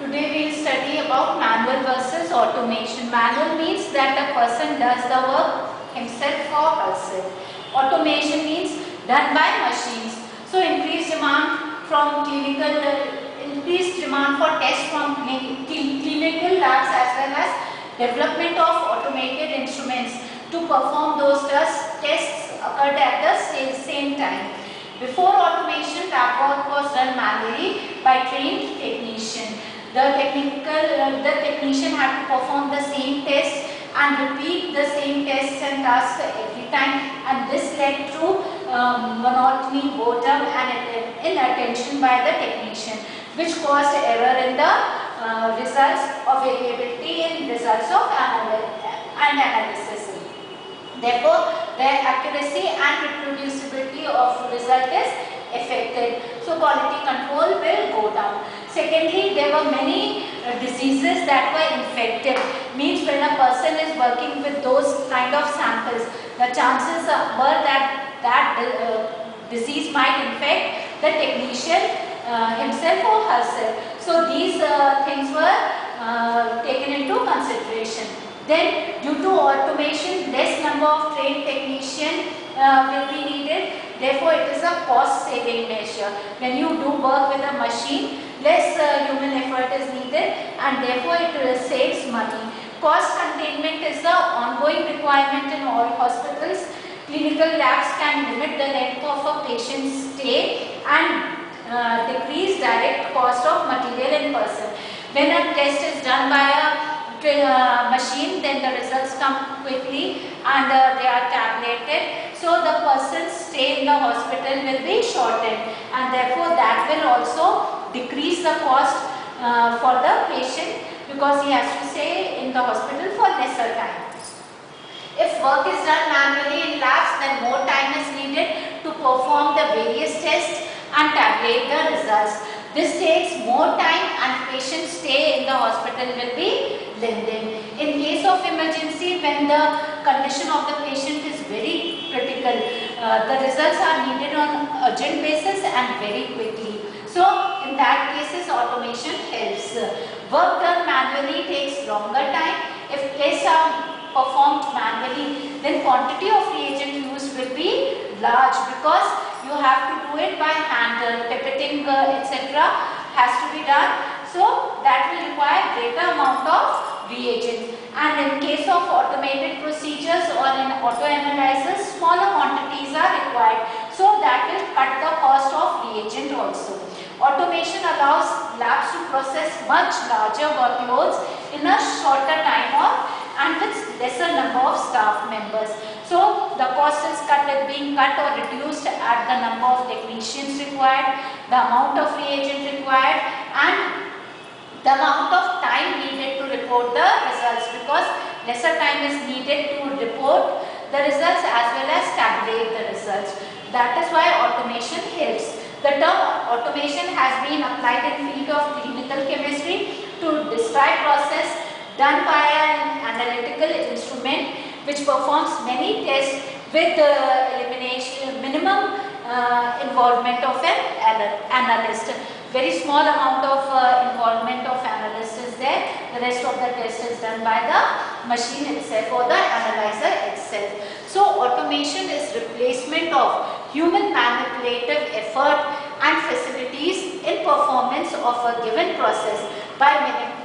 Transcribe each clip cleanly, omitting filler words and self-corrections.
Today we will study about manual versus automation. Manual means that a person does the work himself or herself. Automation means done by machines. So increased demand for tests from clinical labs as well as development of automated instruments to perform those tests occurred at the same time. Before automation, lab work was done manually by trained technician. The technician had to perform the same test and repeat the same tests and tasks every time, and this led to monotony, boredom and inattention by the technician, which caused error in the results of variability in results of analysis. Therefore, their accuracy and reproducibility of result is affected. So, quality control will go down. Secondly, there were many diseases that were infected. Means when a person is working with those kind of samples, the chances were that disease might infect the technician himself or herself. So, these things were taken into consideration. Then due to automation, less number of trained technicians will be needed. Therefore, it is a cost saving measure. When you do work with a machine, less human effort is needed and therefore it saves money. Cost containment is the ongoing requirement in all hospitals. Clinical labs can limit the length of a patient's stay and decrease direct cost of material in person. When a test is done by a machine, then the results come quickly and they are tabulated. So the person's stay in the hospital will be shortened and therefore that will also decrease the cost for the patient because he has to stay in the hospital for lesser time. If work is done manually in labs, then more time is needed to perform the various tests and tabulate the results. This takes more time and patient stay in the hospital will be lengthened. In case of emergency, when the condition of the patient is very critical, the results are needed on urgent basis and very quickly. So, in that cases, automation helps. Work done manually takes longer time. If tests are performed manually, then quantity of reagent used will be large because you have to do it by hand, pipetting etc. has to be done. So that will require greater amount of reagents. And in case of automated procedures or in auto analyzers, smaller quantities are required. So that will cut the cost of reagent also. Automation allows labs to process much larger workloads in a shorter time and with lesser number of staff members. So the cost is being cut or reduced at the number of technicians required, the amount of reagent required and the amount of time needed to report the results, because lesser time is needed to report the results as well as tabulate the results. That is why automation helps. The term automation has been applied in field of clinical chemistry to describe process done by an analytical instrument which performs many tests with minimum involvement of an analyst. Very small amount of involvement of analyst is there. The rest of the test is done by the machine itself or the analyzer itself. So automation is replacement of human manipulative effort and facilities in performance of a given process by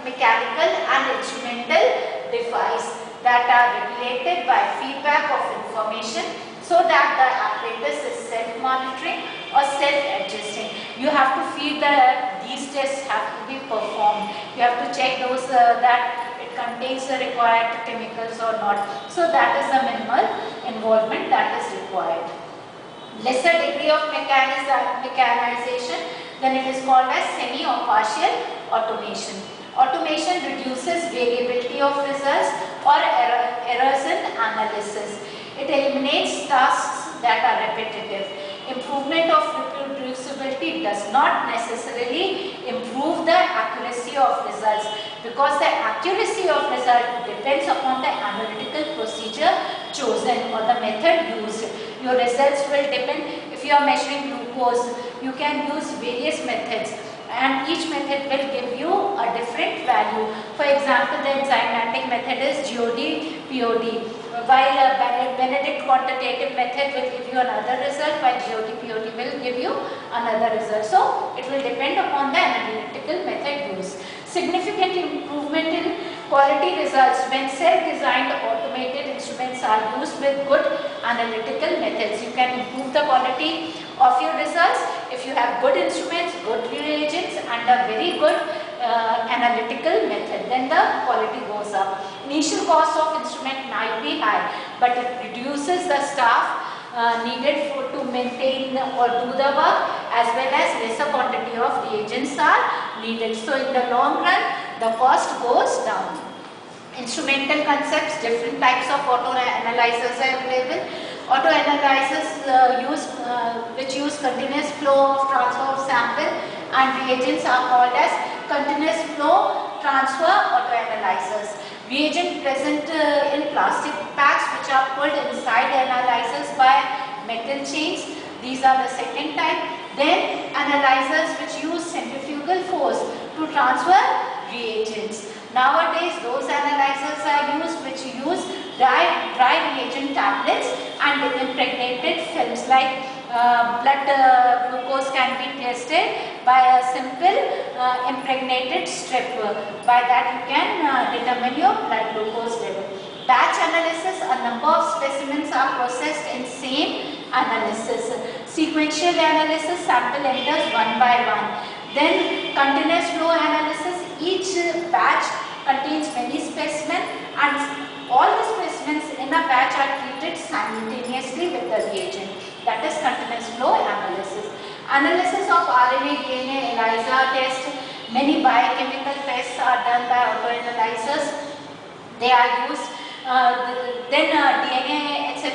mechanical and instrumental device that are regulated by feedback of information so that the apparatus is self-monitoring or self-adjusting. You have to feed these tests have to be performed. You have to check those that it contains the required chemicals or not. So that is the minimal involvement that is required. Lesser degree of mechanization, then it is called as semi or partial automation. Automation reduces variability of results or errors in analysis. It eliminates tasks that are repetitive. Improvement of reproducibility does not necessarily improve the accuracy of results, because the accuracy of result depends upon the analytical procedure chosen or the method used. Your results will depend. If you are measuring glucose, you can use various methods and each method will give you a different value. For example, the enzymatic method is GOD-POD, while Benedict quantitative method will give you another result, while GOD-POD will give you another result. So it will depend upon the analytical method used. Significant improvement in quality results when self-designed automated instruments are used with good analytical methods. You can improve the quality of your results if you have good instruments, good reagents and a very good analytical method. Then the quality goes up. Initial cost of instrument might be high, but it reduces the staff needed to maintain or do the work, as well as lesser quantity of reagents are needed. So in the long run, the cost goes down. Instrumental concepts, different types of auto analyzers are available. Auto analyzers which use continuous flow of transfer of sample and reagents are called as continuous flow transfer auto analyzers. Reagent present in plastic packs which are pulled inside the analyzers by metal chains. These are the second type. Then analyzers which use centrifugal force to transfer reagents. Nowadays those analyzers are used which use dry reagent tablets and impregnated films, like blood glucose can be tested by a simple impregnated strip. By that you can determine your blood glucose level. Batch analysis, a number of specimens are processed in same analysis. Sequential analysis, sample enters one by one. Then continuous flow analysis, each batch contains many specimens and all the specimens in a batch are treated simultaneously with the reagent. That is continuous flow analysis. Analysis of RNA, DNA, ELISA test. Many biochemical tests are done by autoanalyzers. They are used. Then DNA, etc.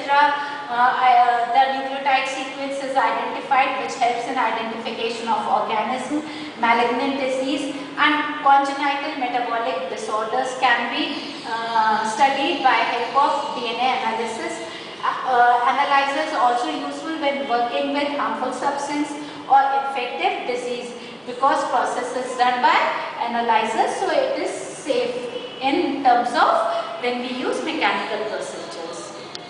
The nucleotide sequence is identified, which helps in identification of organism. Malignant disease and congenital metabolic disorders can be studied by help of DNA analysis. Analyzers are also useful when working with harmful substance or infective disease, because process is done by analyzers, so it is safe in terms of when we use mechanical process.